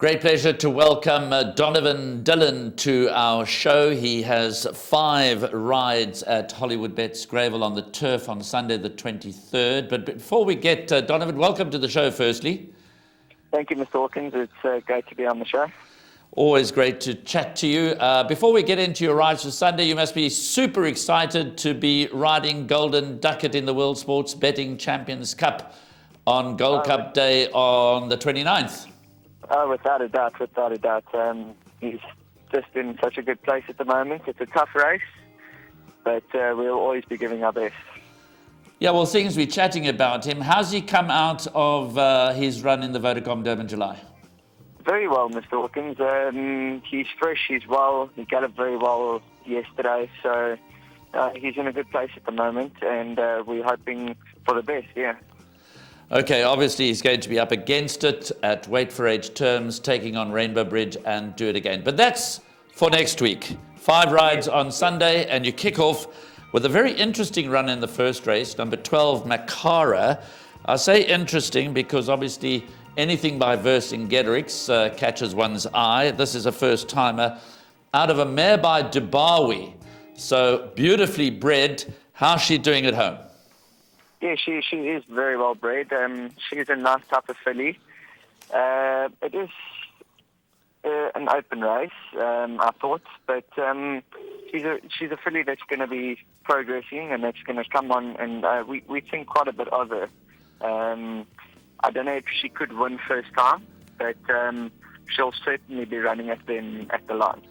Great pleasure to welcome Donovan Dillon to our show. He has 5 rides at Hollywood Bets Gravel on the turf on Sunday the 23rd. But before we get Donovan, welcome to the show firstly. Thank you, Mr. Hawkins. It's great to be on the show. Always great to chat to you. Before we get into your rides for Sunday, you must be super excited to be riding Golden Ducat in the World Sports Betting Champions Cup on Gold Cup Day on the 29th. Oh, without a doubt. He's just in such a good place at the moment. It's a tough race, but we'll always be giving our best. Yeah, well, things we're chatting about him. How's he come out of his run in the Vodacom Durban July? Very well, Mr. Hawkins. He's fresh, he's well. He galloped very well yesterday, so he's in a good place at the moment, and we're hoping for the best, yeah. Okay, obviously he's going to be up against it at weight for age terms, taking on Rainbow Bridge and Do It Again. But that's for next week. 5 rides on Sunday, and you kick off with a very interesting run in the first race, number 12, Makara. I say interesting because obviously anything by Vercingetorix catches one's eye. This is a first-timer out of a mare by Dubawi. So beautifully bred. How's she doing at home? Yeah, she is very well bred. She's a nice type of filly. It is an open race, I thought, but she's a filly that's going to be progressing and that's going to come on, and we think quite a bit of her. I don't know if she could win first time, but she'll certainly be running at the line.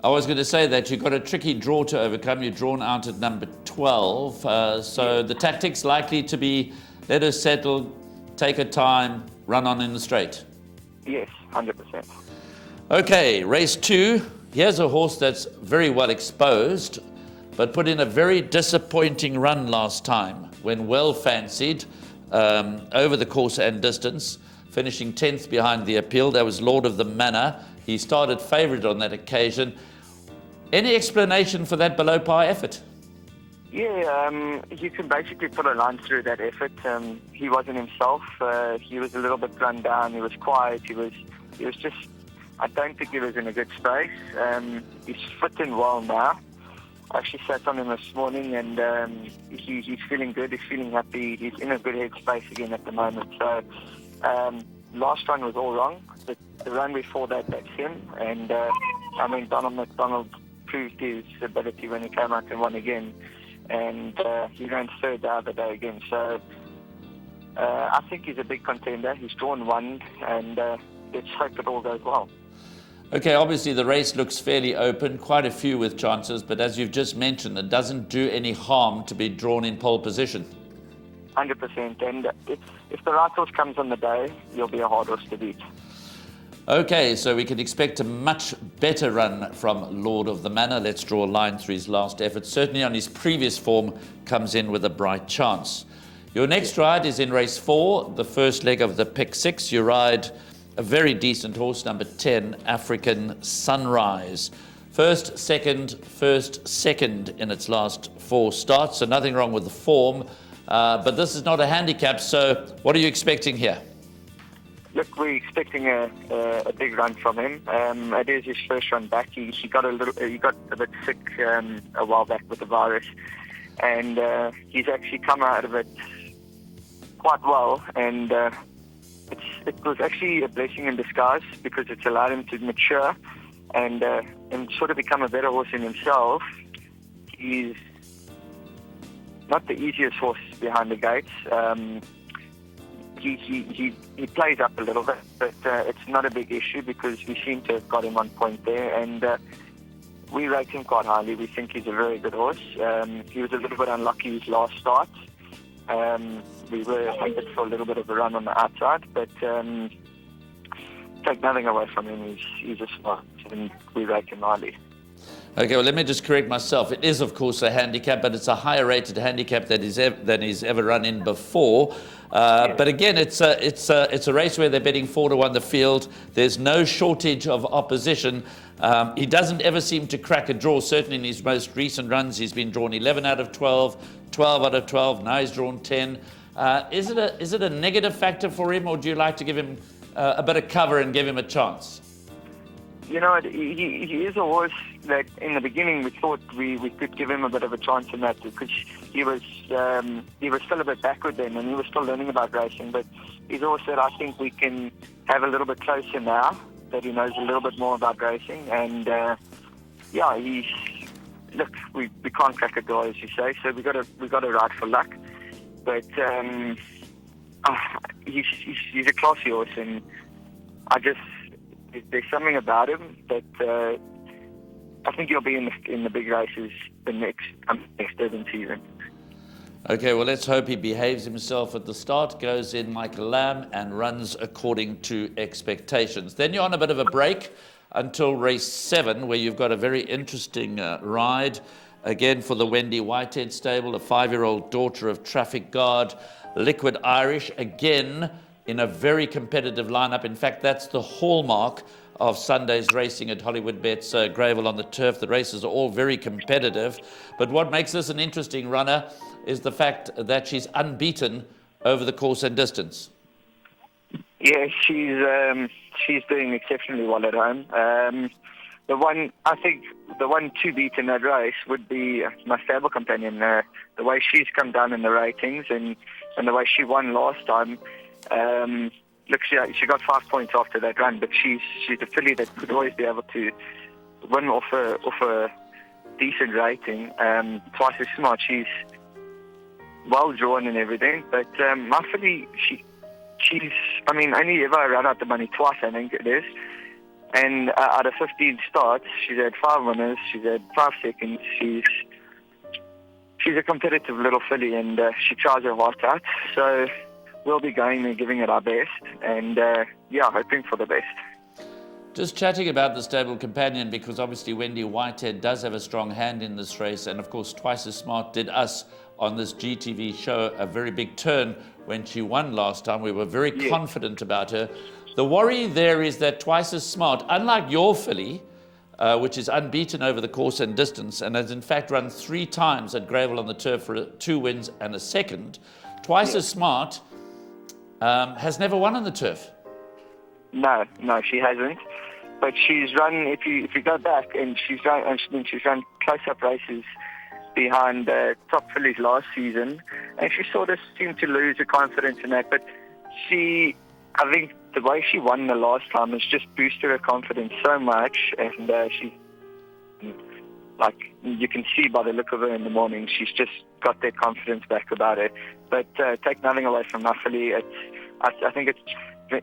I was going to say that you've got a tricky draw to overcome. You're drawn out at number 12. So the tactics likely to be let her settle, take her time, run on in the straight. Yes, 100%. Okay, race 2. Here's a horse that's very well exposed, but put in a very disappointing run last time when well fancied over the course and distance, finishing 10th behind the appeal. That was Lord of the Manor. He started favourite on that occasion. Any explanation for that below par effort? Yeah, you can basically put a line through that effort. He wasn't himself. He was a little bit run down. He was quiet. He was just, I don't think he was in a good space. He's fitting well now. I actually sat on him this morning, and he's feeling good. He's feeling happy. He's in a good headspace again at the moment. So last run was all wrong. The run before that's him. And Donald McDonald proved his ability when he came out and won again. And he ran third the other day again. So I think he's a big contender. He's drawn 1, and let's hope it all goes well. Okay, obviously the race looks fairly open, quite a few with chances, but as you've just mentioned, it doesn't do any harm to be drawn in pole position. 100%, and if the right horse comes on the day, you'll be a hard horse to beat. Okay, so we can expect a much better run from Lord of the Manor. Let's draw a line through his last effort. Certainly on his previous form, comes in with a bright chance. Your next ride is in race 4, the first leg of the pick 6. You ride a very decent horse, number 10, African Sunrise. First, second in its last 4 starts, so nothing wrong with the form. But this is not a handicap, so what are you expecting here? Look, we're expecting a big run from him. It is his first run back. He got a bit sick a while back with the virus, and he's actually come out of it quite well. And it was actually a blessing in disguise because it's allowed him to mature and sort of become a better horse in himself. He's not the easiest horse behind the gates. He plays up a little bit, but it's not a big issue because we seem to have got him on point there, and we rate him quite highly. We think he's a very good horse. He was a little bit unlucky his last start. We were hunted for a little bit of a run on the outside, but take nothing away from him. He's a smart, and we rate him highly. Okay, well, let me just correct myself. It is, of course, a handicap, but it's a higher rated handicap than he's ever run in before. But again, it's a race where they're betting 4-1 the field. There's no shortage of opposition. He doesn't ever seem to crack a draw. Certainly in his most recent runs, he's been drawn 11 out of 12, 12 out of 12. Now he's drawn 10. Is it a negative factor for him, or do you like to give him a bit of cover and give him a chance? You know, he is a horse that in the beginning we thought we could give him a bit of a chance in that, because he was still a bit backward then, and he was still learning about racing. But he's always said, I think we can have a little bit closer now that he knows a little bit more about racing. And yeah, look, we can't crack a door, as you say, so we got to ride for luck. But he's a classy horse, and there's something about him that I think he'll be in the big races the next Durban season. Okay, well, let's hope he behaves himself at the start, goes in like a lamb and runs according to expectations. Then you're on a bit of a break until race 7, where you've got a very interesting ride, again for the Wendy Whitehead stable, a 5-year-old daughter of Traffic Guard, Liquid Irish, again in a very competitive lineup. In fact, that's the hallmark of Sunday's racing at Hollywood Bets Gravel on the turf. The races are all very competitive. But what makes this an interesting runner is the fact that she's unbeaten over the course and distance. Yeah, she's doing exceptionally well at home. The one to beat in that race would be my stable companion. The way she's come down in the ratings and the way she won last time. Look, she got 5 points after that run, but she's a filly that could always be able to win off a decent rating. Twice as smart. She's well drawn and everything, but my filly, she's only ever run out the money twice, I think it is. And out of 15 starts, she's had 5 winners, she's had 5 seconds. She's a competitive little filly, and she tries her heart out. So we'll be going and giving it our best, and hoping for the best. Just chatting about the stable companion, because obviously Wendy Whitehead does have a strong hand in this race, and of course Twice as Smart did us on this GTV show a very big turn when she won last time. We were very confident about her. The worry there is that Twice as Smart, unlike your filly, which is unbeaten over the course and distance, and has in fact run 3 times at Gravel on the turf for 2 wins and a second, Twice as Smart has never won on the turf. No, she hasn't. But she's run. If you go back, and she's run close-up races behind top fillies last season, and she sort of seemed to lose her confidence in that. But I think the way she won the last time has just boosted her confidence so much, and she, like you can see by the look of her in the morning, she's just got that confidence back about her. But take nothing away from my filly. I think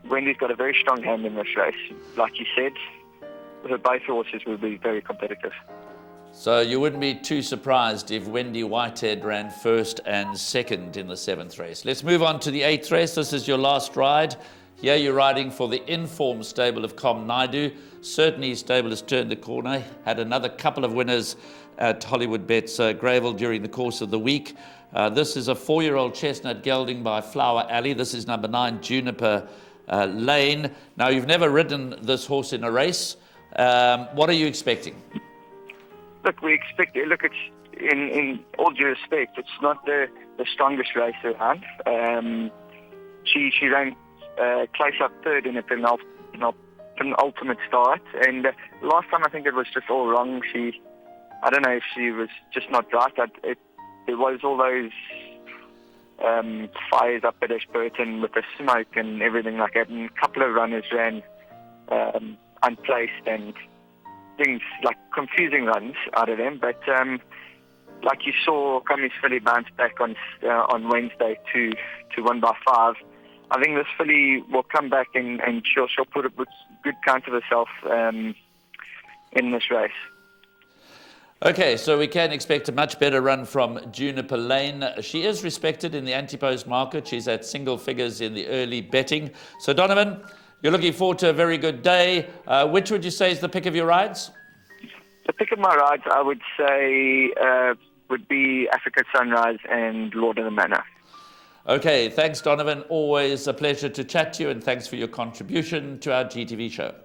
Wendy's got a very strong hand in this race. Like you said, both horses will be very competitive. So you wouldn't be too surprised if Wendy Whitehead ran first and second in the 7th race. Let's move on to the 8th race. This is your last ride. Here you're riding for the informed stable of Com Naidu. Certainly his stable has turned the corner. Had another couple of winners at Hollywood Bets Gravel during the course of the week. This is a 4-year-old chestnut gelding by Flower Alley. This is number 9, Juniper Lane. Now, you've never ridden this horse in a race. What are you expecting? Look, it's in all due respect, it's not the strongest race around. She ran close up 3rd in a penultimate start, and last time I think it was just all wrong. I don't know if she was just not right. There was all those fires up at Ashburton with the smoke and everything like that, and a couple of runners ran unplaced and things like confusing runs out of them. But like you saw, Cummings filly bounced back on Wednesday to win by 5. I think this filly will come back and she'll put a good count of herself in this race. Okay, so we can expect a much better run from Juniper Lane. She is respected in the anti-post market. She's at single figures in the early betting. So Donovan, you're looking forward to a very good day. Which would you say is the pick of your rides? The pick of my rides, I would say, would be Africa Sunrise and Lord of the Manor. Okay, thanks Donovan. Always a pleasure to chat to you, and thanks for your contribution to our GTV show.